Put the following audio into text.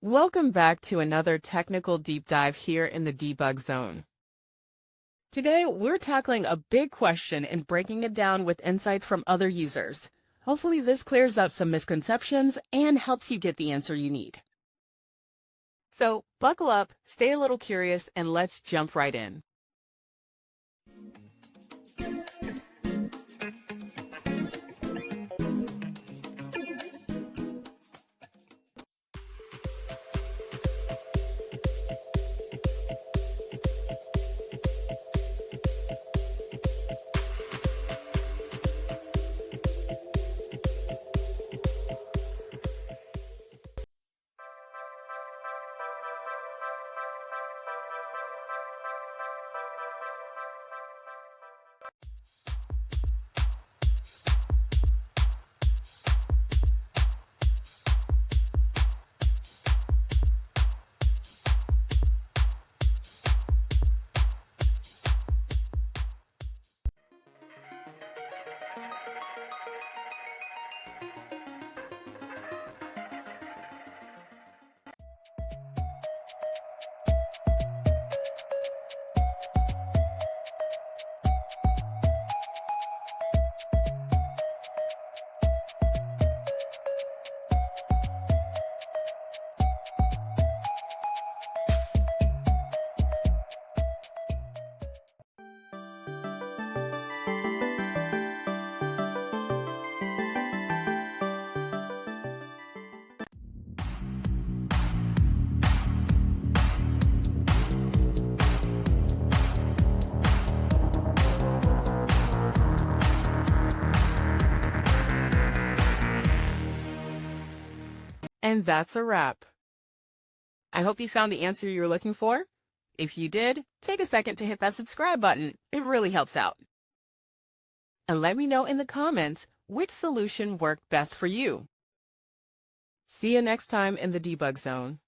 Welcome back to another technical deep dive here in the debug zone. Today, we're tackling a big question and breaking it down with insights from other users. Hopefully this clears up some misconceptions and helps you get the answer you need. So buckle up, stay a little curious, and let's jump right in. And that's a wrap. I hope you found the answer you were looking for. If you did, take a second to hit that subscribe button. It really helps out. And let me know in the comments which solution worked best for you. See you next time in the debug zone.